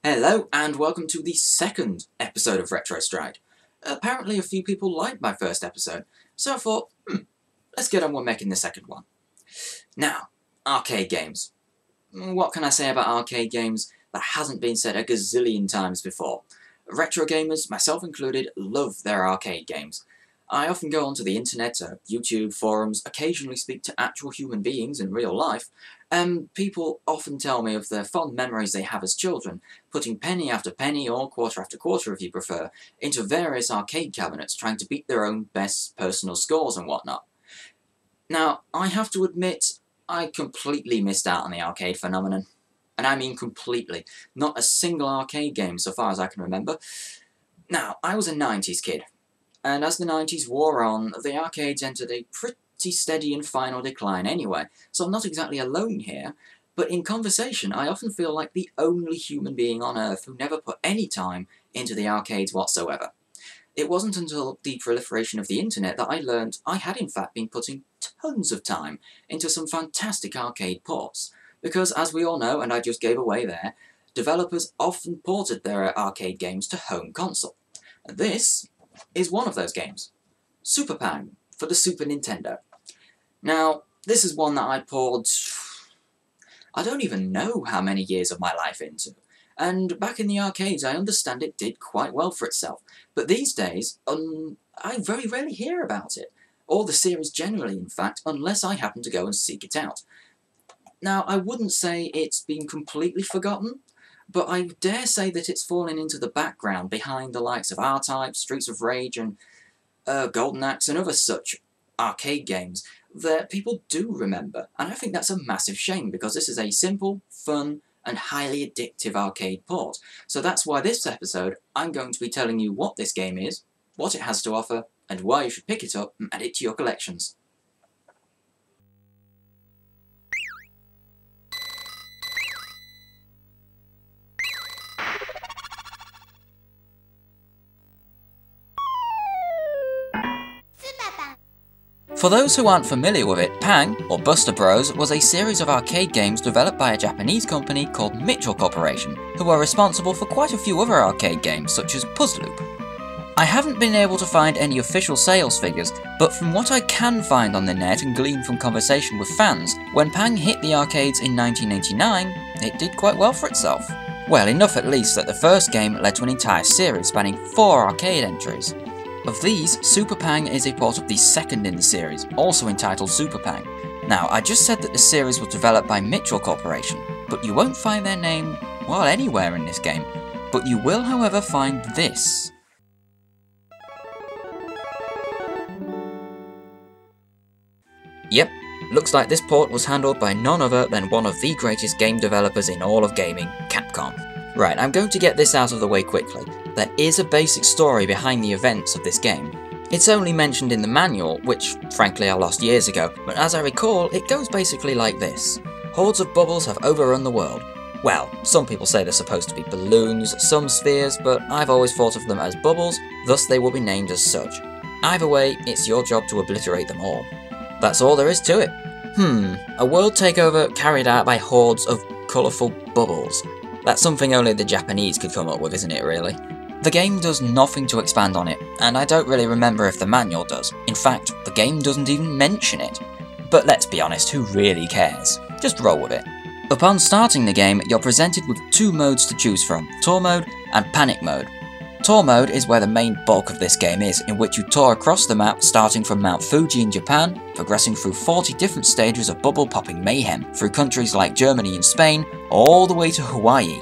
Hello and welcome to the second episode of Retro Stride. Apparently a few people liked my first episode, so I thought, let's get on with making the second one. Now, arcade games. What can I say about arcade games that hasn't been said a gazillion times before? Retro gamers, myself included, love their arcade games. I often go onto the internet, YouTube, forums, occasionally speak to actual human beings in real life, and people often tell me of their fond memories they have as children, putting penny after penny, or quarter after quarter if you prefer, into various arcade cabinets trying to beat their own best personal scores and whatnot. Now, I have to admit, I completely missed out on the arcade phenomenon. And I mean completely. Not a single arcade game so far as I can remember. Now, I was a 90s kid. And as the 90s wore on, the arcades entered a pretty steady and final decline anyway, so I'm not exactly alone here, but in conversation I often feel like the only human being on Earth who never put any time into the arcades whatsoever. It wasn't until the proliferation of the internet that I learned I had in fact been putting tons of time into some fantastic arcade ports, because as we all know, and I just gave away there, developers often ported their arcade games to home console. And this is one of those games. Super Pang for the Super Nintendo. Now, this is one that I poured, I don't even know how many years of my life into. And back in the arcades, I understand it did quite well for itself. But these days, I very rarely hear about it. Or the series generally, in fact, unless I happen to go and seek it out. Now, I wouldn't say it's been completely forgotten, but I dare say that it's fallen into the background behind the likes of R-Type, Streets of Rage, and Golden Axe, and other such arcade games that people do remember. And I think that's a massive shame, because this is a simple, fun, and highly addictive arcade port. So that's why this episode, I'm going to be telling you what this game is, what it has to offer, and why you should pick it up and add it to your collections. For those who aren't familiar with it, Pang, or Buster Bros, was a series of arcade games developed by a Japanese company called Mitchell Corporation, who are responsible for quite a few other arcade games such as Puzzle Loop. I haven't been able to find any official sales figures, but from what I can find on the net and glean from conversation with fans, when Pang hit the arcades in 1989, it did quite well for itself. Well, enough at least that the first game led to an entire series spanning 4 arcade entries. Of these, Super Pang is a port of the second in the series, also entitled Super Pang. Now, I just said that the series was developed by Mitchell Corporation, but you won't find their name, well, anywhere in this game. But you will, however, find this. Yep, looks like this port was handled by none other than one of the greatest game developers in all of gaming, Capcom. Right, I'm going to get this out of the way quickly. There is a basic story behind the events of this game. It's only mentioned in the manual, which frankly I lost years ago, but as I recall, it goes basically like this. Hordes of bubbles have overrun the world. Well, some people say they're supposed to be balloons, some spheres, but I've always thought of them as bubbles, thus they will be named as such. Either way, it's your job to obliterate them all. That's all there is to it. A world takeover carried out by hordes of colourful bubbles. That's something only the Japanese could come up with, isn't it, really? The game does nothing to expand on it, and I don't really remember if the manual does. In fact, the game doesn't even mention it. But let's be honest, who really cares? Just roll with it. Upon starting the game, you're presented with 2 modes to choose from, Tour Mode and Panic Mode. Tour Mode is where the main bulk of this game is, in which you tour across the map starting from Mount Fuji in Japan, progressing through 40 different stages of bubble-popping mayhem, through countries like Germany and Spain, all the way to Hawaii.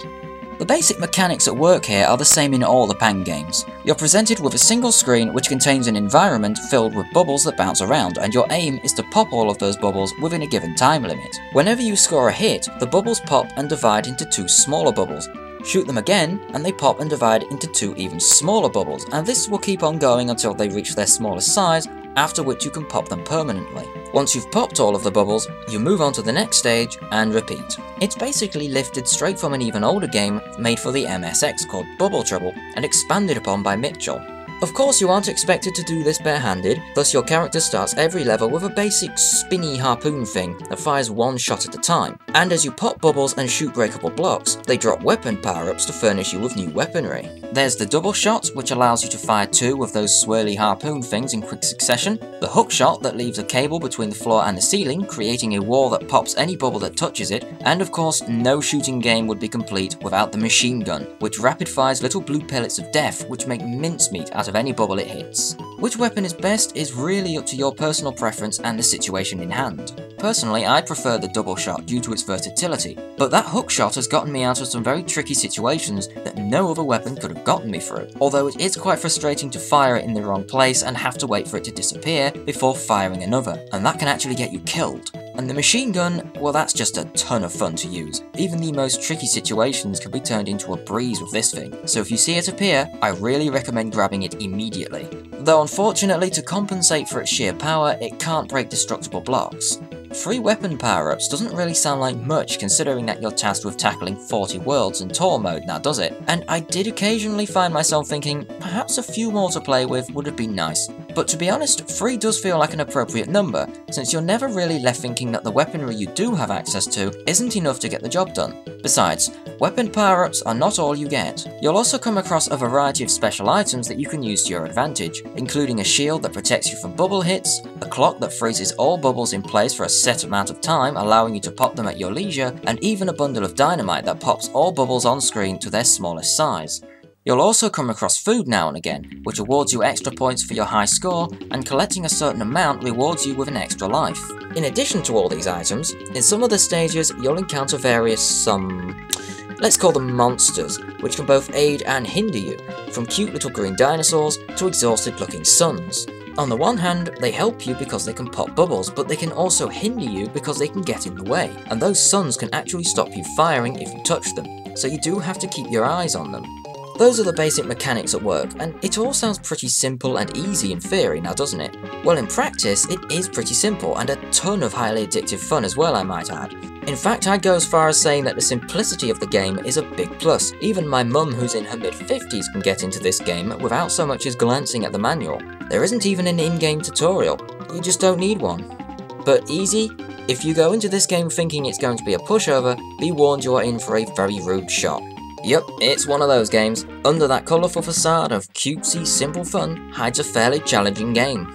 The basic mechanics at work here are the same in all the Pang games. You're presented with a single screen which contains an environment filled with bubbles that bounce around, and your aim is to pop all of those bubbles within a given time limit. Whenever you score a hit, the bubbles pop and divide into 2 smaller bubbles. Shoot them again, and they pop and divide into 2 even smaller bubbles, and this will keep on going until they reach their smallest size, after which you can pop them permanently. Once you've popped all of the bubbles, you move on to the next stage, and repeat. It's basically lifted straight from an even older game made for the MSX called Bubble Trouble, and expanded upon by Mitchell. Of course, you aren't expected to do this barehanded, thus your character starts every level with a basic spinny harpoon thing that fires one shot at a time, and as you pop bubbles and shoot breakable blocks, they drop weapon power-ups to furnish you with new weaponry. There's the double shot, which allows you to fire 2 of those swirly harpoon things in quick succession, the hook shot that leaves a cable between the floor and the ceiling, creating a wall that pops any bubble that touches it, and of course, no shooting game would be complete without the machine gun, which rapid fires little blue pellets of death which make mincemeat out of any bubble it hits. Which weapon is best is really up to your personal preference and the situation in hand. Personally, I prefer the double shot due to its versatility, but that hook shot has gotten me out of some very tricky situations that no other weapon could have gotten me through, although it is quite frustrating to fire it in the wrong place and have to wait for it to disappear before firing another, and that can actually get you killed. And the machine gun, well, that's just a ton of fun to use. Even the most tricky situations can be turned into a breeze with this thing, so if you see it appear, I really recommend grabbing it immediately. Though unfortunately, to compensate for its sheer power, it can't break destructible blocks. 3 weapon power-ups doesn't really sound like much considering that you're tasked with tackling 40 worlds in tour mode, now does it? And I did occasionally find myself thinking, perhaps a few more to play with would have been nice. But to be honest, 3 does feel like an appropriate number, since you're never really left thinking that the weaponry you do have access to isn't enough to get the job done. Besides, weapon power-ups are not all you get. You'll also come across a variety of special items that you can use to your advantage, including a shield that protects you from bubble hits, a clock that freezes all bubbles in place for a set amount of time, allowing you to pop them at your leisure, and even a bundle of dynamite that pops all bubbles on screen to their smallest size. You'll also come across food now and again, which awards you extra points for your high score, and collecting a certain amount rewards you with an extra life. In addition to all these items, in some of the stages you'll encounter various, let's call them monsters, which can both aid and hinder you, from cute little green dinosaurs to exhausted looking suns. On the one hand, they help you because they can pop bubbles, but they can also hinder you because they can get in the way, and those suns can actually stop you firing if you touch them, so you do have to keep your eyes on them. Those are the basic mechanics at work, and it all sounds pretty simple and easy in theory now, doesn't it? Well, in practice, it is pretty simple, and a ton of highly addictive fun as well, I might add. In fact, I'd go as far as saying that the simplicity of the game is a big plus. Even my mum, who's in her mid-50s, can get into this game without so much as glancing at the manual. There isn't even an in-game tutorial, you just don't need one. But easy? If you go into this game thinking it's going to be a pushover, be warned you are in for a very rude shock. Yep, it's one of those games. Under that colourful facade of cutesy, simple fun hides a fairly challenging game.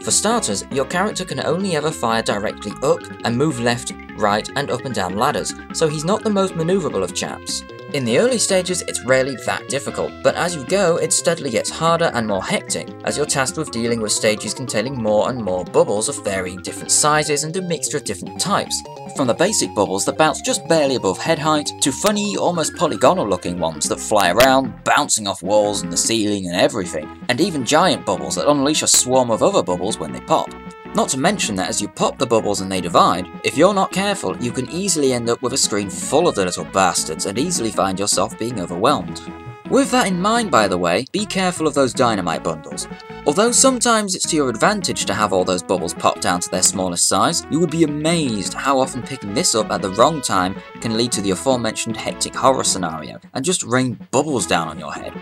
For starters, your character can only ever fire directly up and move left, right and up and down ladders, so he's not the most manoeuvrable of chaps. In the early stages, it's rarely that difficult, but as you go, it steadily gets harder and more hectic, as you're tasked with dealing with stages containing more and more bubbles of varying different sizes and a mixture of different types. From the basic bubbles that bounce just barely above head height, to funny, almost polygonal looking ones that fly around, bouncing off walls and the ceiling and everything, and even giant bubbles that unleash a swarm of other bubbles when they pop. Not to mention that as you pop the bubbles and they divide, if you're not careful, you can easily end up with a screen full of the little bastards and easily find yourself being overwhelmed. With that in mind, by the way, be careful of those dynamite bundles. Although sometimes it's to your advantage to have all those bubbles pop down to their smallest size, you would be amazed how often picking this up at the wrong time can lead to the aforementioned hectic horror scenario, and just rain bubbles down on your head.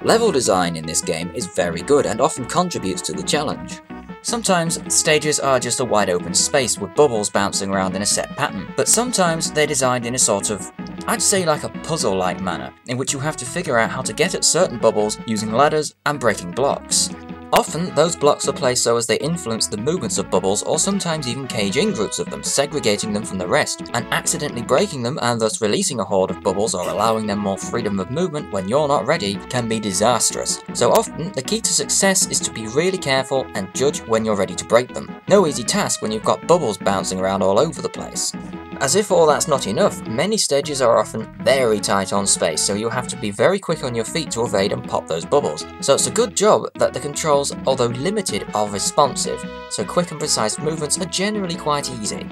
Level design in this game is very good and often contributes to the challenge. Sometimes, stages are just a wide open space with bubbles bouncing around in a set pattern, but sometimes they're designed in a sort of, I'd say like a puzzle-like manner, in which you have to figure out how to get at certain bubbles using ladders and breaking blocks. Often, those blocks are placed so as they influence the movements of bubbles, or sometimes even cage in groups of them, segregating them from the rest, and accidentally breaking them and thus releasing a horde of bubbles or allowing them more freedom of movement when you're not ready can be disastrous. So often, the key to success is to be really careful and judge when you're ready to break them. No easy task when you've got bubbles bouncing around all over the place. As if all that's not enough, many stages are often very tight on space, so you'll have to be very quick on your feet to evade and pop those bubbles. So it's a good job that the controls, although limited, are responsive, so quick and precise movements are generally quite easy.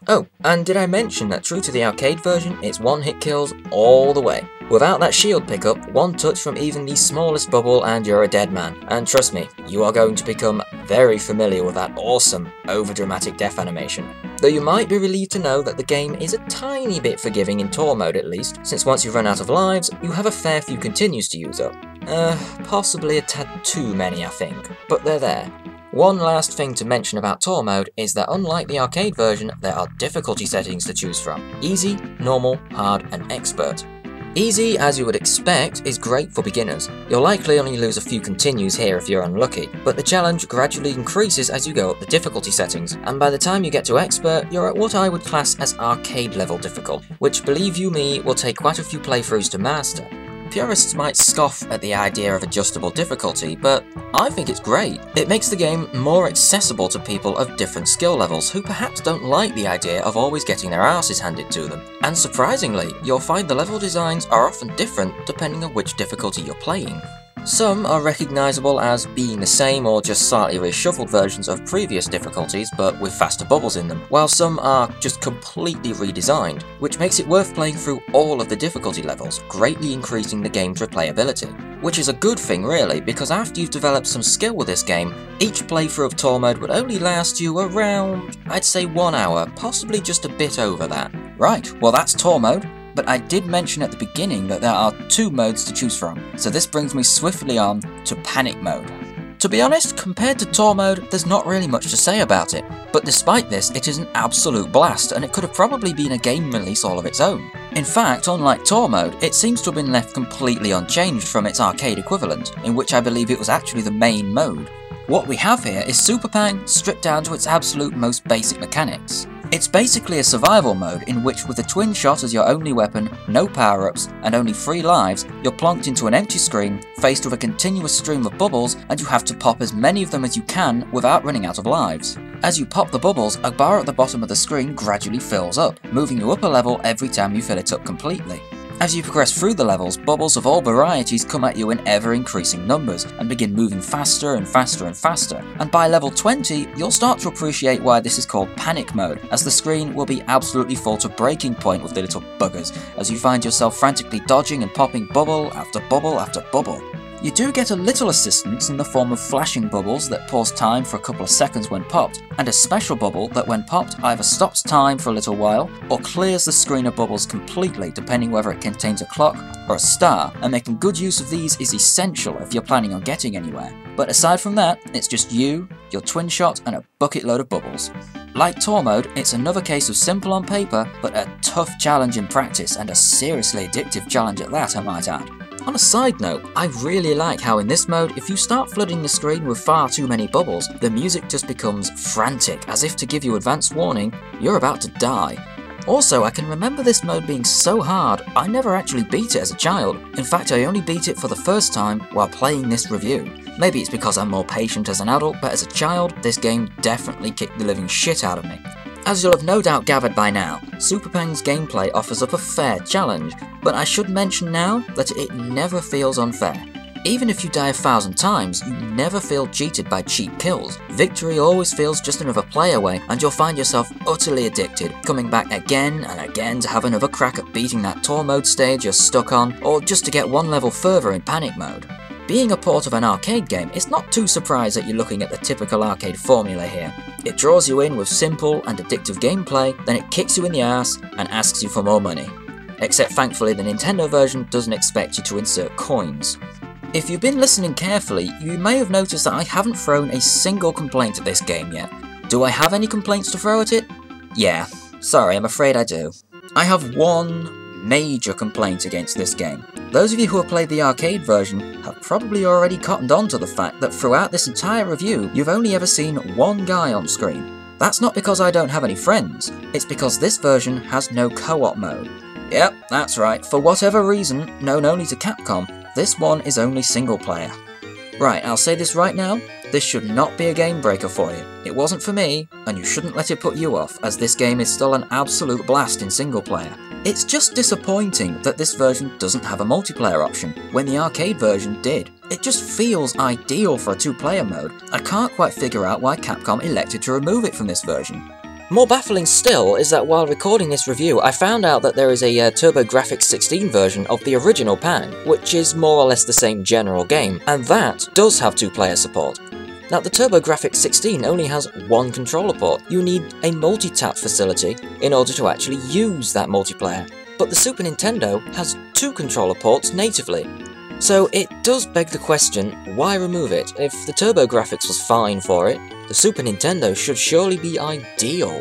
Oh, and did I mention that true to the arcade version, it's one-hit kills all the way. Without that shield pickup, one touch from even the smallest bubble and you're a dead man. And trust me, you are going to become very familiar with that awesome, overdramatic death animation. Though you might be relieved to know that the game is a tiny bit forgiving in tour mode at least, since once you run out of lives, you have a fair few continues to use up. Possibly a tad too many, I think, but they're there. One last thing to mention about Tour Mode is that unlike the arcade version, there are difficulty settings to choose from. Easy, normal, hard, and expert. Easy, as you would expect, is great for beginners. You'll likely only lose a few continues here if you're unlucky, but the challenge gradually increases as you go up the difficulty settings, and by the time you get to expert, you're at what I would class as arcade level difficult, which, believe you me, will take quite a few playthroughs to master. Purists might scoff at the idea of adjustable difficulty, but I think it's great. It makes the game more accessible to people of different skill levels who perhaps don't like the idea of always getting their asses handed to them. And surprisingly, you'll find the level designs are often different depending on which difficulty you're playing. Some are recognisable as being the same or just slightly reshuffled versions of previous difficulties but with faster bubbles in them, while some are just completely redesigned, which makes it worth playing through all of the difficulty levels, greatly increasing the game's replayability. Which is a good thing really, because after you've developed some skill with this game, each playthrough of Tour Mode would only last you around, I'd say 1 hour, possibly just a bit over that. Right, well that's Tour Mode. But I did mention at the beginning that there are 2 modes to choose from, so this brings me swiftly on to Panic Mode. To be honest, compared to Tour Mode, there's not really much to say about it, but despite this, it is an absolute blast, and it could have probably been a game release all of its own. In fact, unlike Tour Mode, it seems to have been left completely unchanged from its arcade equivalent, in which I believe it was actually the main mode. What we have here is Super Pang stripped down to its absolute most basic mechanics. It's basically a survival mode in which, with a twin shot as your only weapon, no power-ups, and only 3 lives, you're plonked into an empty screen, faced with a continuous stream of bubbles, and you have to pop as many of them as you can without running out of lives. As you pop the bubbles, a bar at the bottom of the screen gradually fills up, moving you up a level every time you fill it up completely. As you progress through the levels, bubbles of all varieties come at you in ever-increasing numbers, and begin moving faster and faster and faster, and by level 20, you'll start to appreciate why this is called Panic Mode, as the screen will be absolutely full to breaking point with the little buggers, as you find yourself frantically dodging and popping bubble after bubble after bubble. You do get a little assistance in the form of flashing bubbles that pause time for a couple of seconds when popped, and a special bubble that when popped either stops time for a little while, or clears the screen of bubbles completely depending whether it contains a clock or a star, and making good use of these is essential if you're planning on getting anywhere. But aside from that, it's just you, your twin shot, and a bucket load of bubbles. Like Tour Mode, it's another case of simple on paper, but a tough challenge in practice, and a seriously addictive challenge at that, I might add. On a side note, I really like how in this mode, if you start flooding the screen with far too many bubbles, the music just becomes frantic, as if to give you advanced warning, you're about to die. Also, I can remember this mode being so hard, I never actually beat it as a child. In fact, I only beat it for the first time while playing this review. Maybe it's because I'm more patient as an adult, but as a child, this game definitely kicked the living shit out of me. As you'll have no doubt gathered by now, Super Pang's gameplay offers up a fair challenge, but I should mention now that it never feels unfair. Even if you die 1,000 times, you never feel cheated by cheap kills. Victory always feels just another play away, and you'll find yourself utterly addicted, coming back again and again to have another crack at beating that Tour Mode stage you're stuck on, or just to get one level further in Panic Mode. Being a port of an arcade game, it's not too surprised that you're looking at the typical arcade formula here. It draws you in with simple and addictive gameplay, then it kicks you in the ass and asks you for more money. Except thankfully the Nintendo version doesn't expect you to insert coins. If you've been listening carefully, you may have noticed that I haven't thrown a single complaint at this game yet. Do I have any complaints to throw at it? Yeah, sorry, I'm afraid I do. I have one major complaint against this game. Those of you who have played the arcade version have probably already cottoned on to the fact that throughout this entire review, you've only ever seen one guy on screen. That's not because I don't have any friends, it's because this version has no co-op mode. Yep, that's right, for whatever reason, known only to Capcom, this one is only single player. Right, I'll say this right now, this should not be a game breaker for you. It wasn't for me, and you shouldn't let it put you off, as this game is still an absolute blast in single player. It's just disappointing that this version doesn't have a multiplayer option, when the arcade version did. It just feels ideal for a 2-player mode. I can't quite figure out why Capcom elected to remove it from this version. More baffling still is that while recording this review, I found out that there is a TurboGrafx 16 version of the original Pang, which is more or less the same general game, and that does have 2-player support. Now, the TurboGrafx 16 only has one controller port. You need a multi-tap facility in order to actually use that multiplayer. But the Super Nintendo has 2 controller ports natively. So it does beg the question, why remove it? If the TurboGrafx was fine for it, the Super Nintendo should surely be ideal.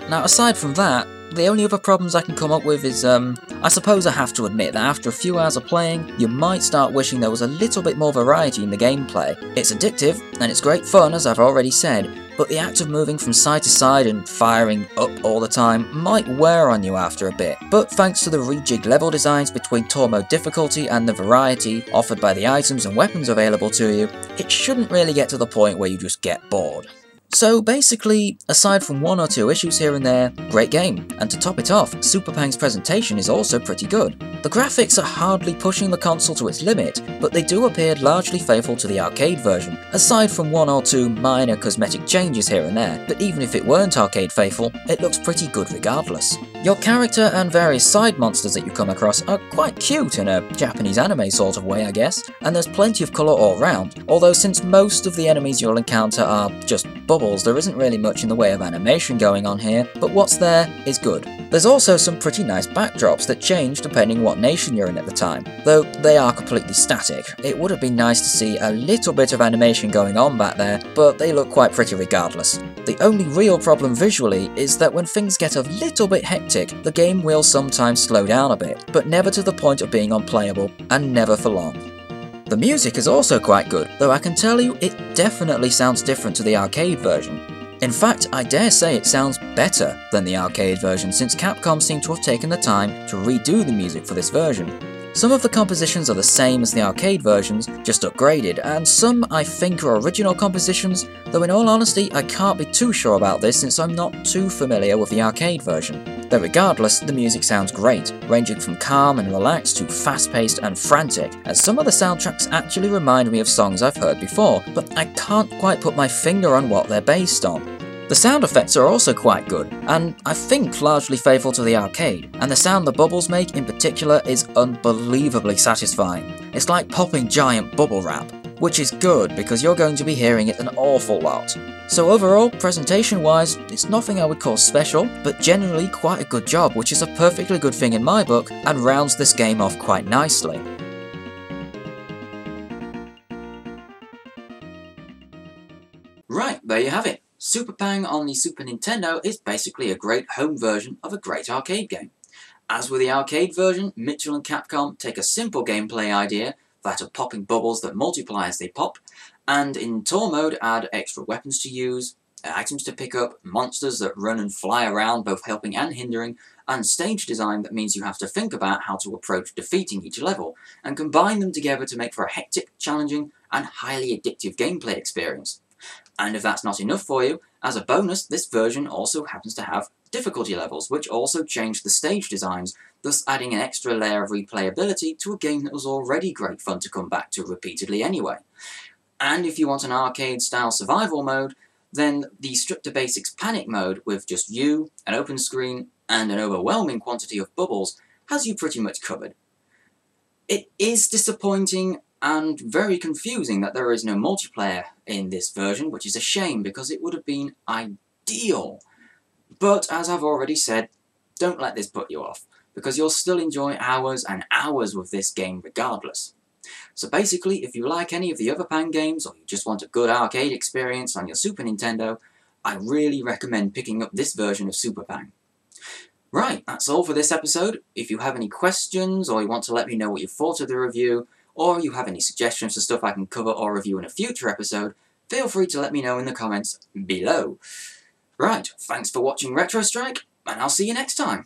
Now aside from that, the only other problems I can come up with is, I suppose I have to admit that after a few hours of playing, you might start wishing there was a little bit more variety in the gameplay. It's addictive, and it's great fun as I've already said, but the act of moving from side to side and firing up all the time might wear on you after a bit. But thanks to the rejigged level designs between tour mode difficulty and the variety offered by the items and weapons available to you, it shouldn't really get to the point where you just get bored. So basically, aside from one or two issues here and there, great game, and to top it off, Super Pang's presentation is also pretty good. The graphics are hardly pushing the console to its limit, but they do appear largely faithful to the arcade version, aside from one or two minor cosmetic changes here and there, but even if it weren't arcade faithful, it looks pretty good regardless. Your character and various side monsters that you come across are quite cute in a Japanese anime sort of way I guess, and there's plenty of colour all round, although since most of the enemies you'll encounter are just bubbles, there isn't really much in the way of animation going on here, but what's there is good. There's also some pretty nice backdrops that change depending what nation you're in at the time, though they are completely static. It would have been nice to see a little bit of animation going on back there, but they look quite pretty regardless. The only real problem visually is that when things get a little bit hectic, the game will sometimes slow down a bit, but never to the point of being unplayable, and never for long. The music is also quite good, though I can tell you it definitely sounds different to the arcade version. In fact, I dare say it sounds better than the arcade version since Capcom seem to have taken the time to redo the music for this version. Some of the compositions are the same as the arcade versions, just upgraded, and some I think are original compositions, though in all honesty I can't be too sure about this since I'm not too familiar with the arcade version. Though regardless, the music sounds great, ranging from calm and relaxed to fast-paced and frantic, as some of the soundtracks actually remind me of songs I've heard before, but I can't quite put my finger on what they're based on. The sound effects are also quite good, and I think largely faithful to the arcade, and the sound the bubbles make in particular is unbelievably satisfying. It's like popping giant bubble wrap, which is good because you're going to be hearing it an awful lot. So overall, presentation-wise, it's nothing I would call special, but generally quite a good job, which is a perfectly good thing in my book, and rounds this game off quite nicely. Right, there you have it. Super Pang on the Super Nintendo is basically a great home version of a great arcade game. As with the arcade version, Mitchell and Capcom take a simple gameplay idea, that of popping bubbles that multiply as they pop, and in tour mode add extra weapons to use, items to pick up, monsters that run and fly around both helping and hindering, and stage design that means you have to think about how to approach defeating each level, and combine them together to make for a hectic, challenging, and highly addictive gameplay experience. And if that's not enough for you, as a bonus, this version also happens to have difficulty levels, which also change the stage designs, thus adding an extra layer of replayability to a game that was already great fun to come back to repeatedly anyway. And if you want an arcade-style survival mode, then the Strip to Basics Panic mode, with just you, an open screen, and an overwhelming quantity of bubbles, has you pretty much covered. It is disappointing and very confusing that there is no multiplayer in this version, which is a shame because it would have been ideal. But as I've already said, don't let this put you off, because you'll still enjoy hours and hours with this game regardless. So basically, if you like any of the other Pang games, or you just want a good arcade experience on your Super Nintendo, I really recommend picking up this version of Super Pang. Right, that's all for this episode. If you have any questions, or you want to let me know what you thought of the review, or you have any suggestions for stuff I can cover or review in a future episode, feel free to let me know in the comments below. Right, thanks for watching Retro Strike, and I'll see you next time.